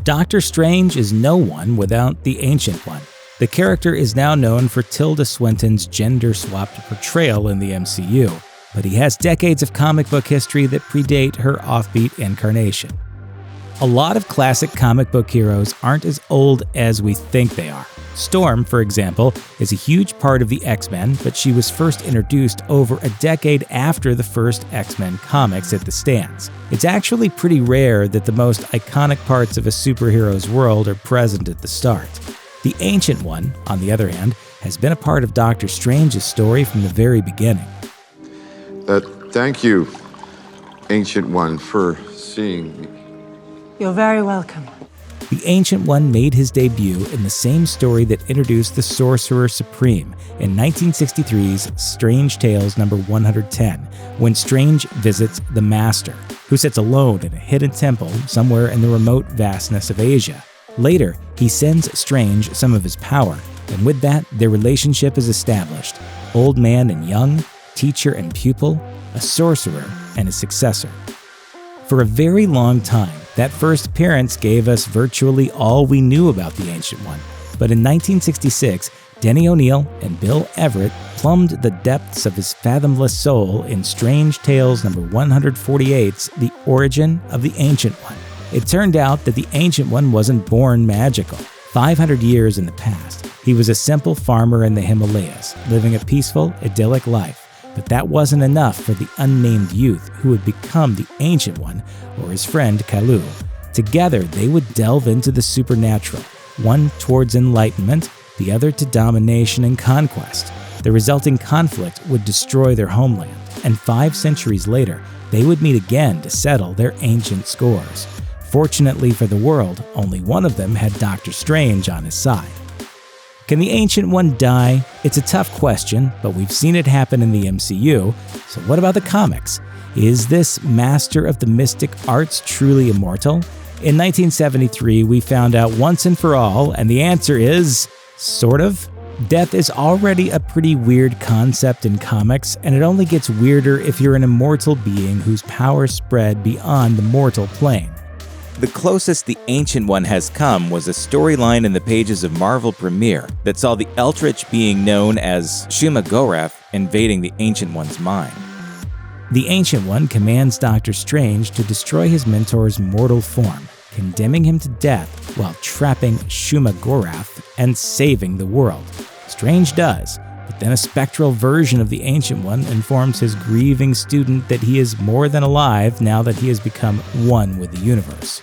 Doctor Strange is no one without the Ancient One. The character is now known for Tilda Swinton's gender-swapped portrayal in the MCU, but he has decades of comic book history that predate her offbeat incarnation. A lot of classic comic book heroes aren't as old as we think they are. Storm, for example, is a huge part of the X-Men, but she was first introduced over a decade after the first X-Men comics hit the stands. It's actually pretty rare that the most iconic parts of a superhero's world are present at the start. The Ancient One, on the other hand, has been a part of Doctor Strange's story from the very beginning. Thank you, Ancient One, for seeing me. You're very welcome. The Ancient One made his debut in the same story that introduced the Sorcerer Supreme in 1963's Strange Tales number 110, when Strange visits the Master, who sits alone in a hidden temple somewhere in the remote vastness of Asia. Later, he sends Strange some of his power, and with that, their relationship is established. Old man and young, teacher and pupil, a sorcerer and a successor. For a very long time, that first appearance gave us virtually all we knew about the Ancient One. But in 1966, Denny O'Neil and Bill Everett plumbed the depths of his fathomless soul in Strange Tales number 148's The Origin of the Ancient One. It turned out that the Ancient One wasn't born magical. 500 years in the past, he was a simple farmer in the Himalayas, living a peaceful, idyllic life. But that wasn't enough for the unnamed youth who would become the Ancient One, or his friend Kalu. Together, they would delve into the supernatural, one towards enlightenment, the other to domination and conquest. The resulting conflict would destroy their homeland, and 5 centuries later, they would meet again to settle their ancient scores. Fortunately for the world, only one of them had Doctor Strange on his side. Can the Ancient One die? It's a tough question, but we've seen it happen in the MCU, so what about the comics? Is this master of the mystic arts truly immortal? In 1973, we found out once and for all, and the answer is, sort of. Death is already a pretty weird concept in comics, and it only gets weirder if you're an immortal being whose powers spread beyond the mortal plane. The closest the Ancient One has come was a storyline in the pages of Marvel Premiere that saw the Eldritch being known as Shuma-Gorath invading the Ancient One's mind. The Ancient One commands Doctor Strange to destroy his mentor's mortal form, condemning him to death while trapping Shuma-Gorath and saving the world. Strange does, but then a spectral version of the Ancient One informs his grieving student that he is more than alive now that he has become one with the universe.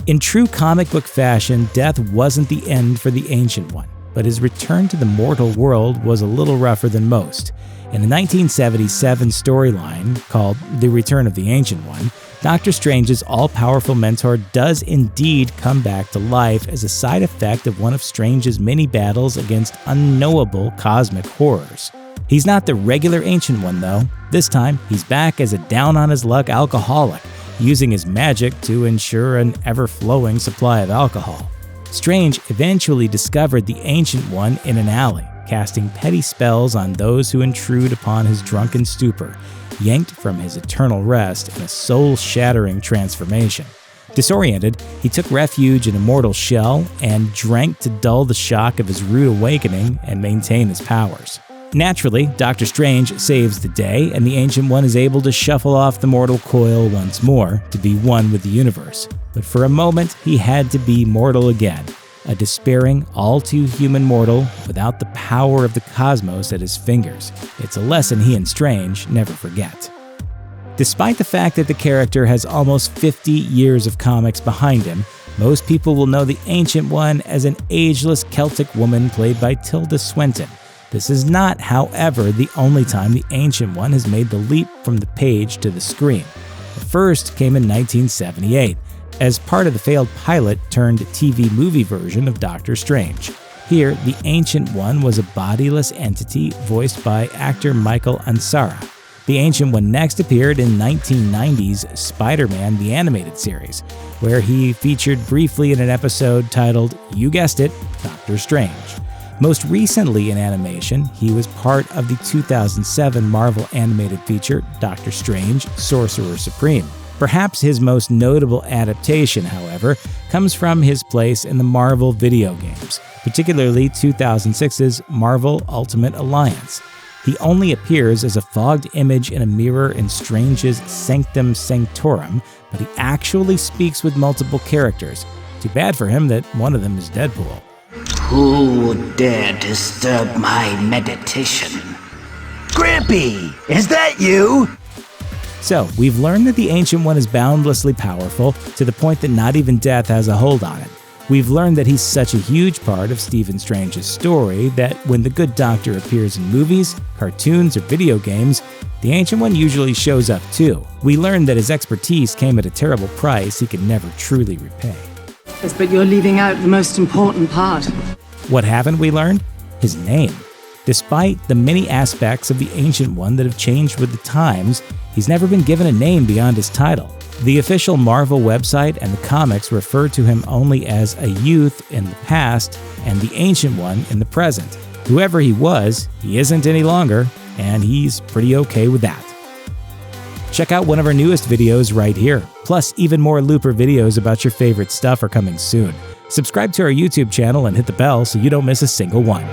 In true comic book fashion, death wasn't the end for the Ancient One, but his return to the mortal world was a little rougher than most. In the 1977 storyline, called The Return of the Ancient One, Doctor Strange's all-powerful mentor does indeed come back to life as a side effect of one of Strange's many battles against unknowable cosmic horrors. He's not the regular Ancient One, though. This time, he's back as a down-on-his-luck alcoholic, using his magic to ensure an ever-flowing supply of alcohol. Strange eventually discovered the Ancient One in an alley, casting petty spells on those who intrude upon his drunken stupor, yanked from his eternal rest in a soul-shattering transformation. Disoriented, he took refuge in a mortal shell and drank to dull the shock of his rude awakening and maintain his powers. Naturally, Doctor Strange saves the day, and the Ancient One is able to shuffle off the mortal coil once more to be one with the universe. But for a moment, he had to be mortal again, a despairing, all-too-human mortal without the power of the cosmos at his fingers. It's a lesson he and Strange never forget. Despite the fact that the character has almost 50 years of comics behind him, most people will know the Ancient One as an ageless Celtic woman played by Tilda Swinton. This is not, however, the only time the Ancient One has made the leap from the page to the screen. The first came in 1978, as part of the failed pilot-turned-TV movie version of Doctor Strange. Here, the Ancient One was a bodiless entity voiced by actor Michael Ansara. The Ancient One next appeared in 1990's Spider-Man the Animated Series, where he featured briefly in an episode titled, you guessed it, Doctor Strange. Most recently in animation, he was part of the 2007 Marvel animated feature Doctor Strange, Sorcerer Supreme. Perhaps his most notable adaptation, however, comes from his place in the Marvel video games, particularly 2006's Marvel Ultimate Alliance. He only appears as a fogged image in a mirror in Strange's Sanctum Sanctorum, but he actually speaks with multiple characters. Too bad for him that one of them is Deadpool. Who would dare disturb my meditation? Grampy, is that you? So, we've learned that the Ancient One is boundlessly powerful, to the point that not even death has a hold on him. We've learned that he's such a huge part of Stephen Strange's story that when the Good Doctor appears in movies, cartoons, or video games, the Ancient One usually shows up too. We learned that his expertise came at a terrible price he could never truly repay. Yes, but you're leaving out the most important part. What haven't we learned? His name. Despite the many aspects of the Ancient One that have changed with the times, he's never been given a name beyond his title. The official Marvel website and the comics refer to him only as a youth in the past and the Ancient One in the present. Whoever he was, he isn't any longer, and he's pretty okay with that. Check out one of our newest videos right here. Plus, even more Looper videos about your favorite stuff are coming soon. Subscribe to our YouTube channel and hit the bell so you don't miss a single one.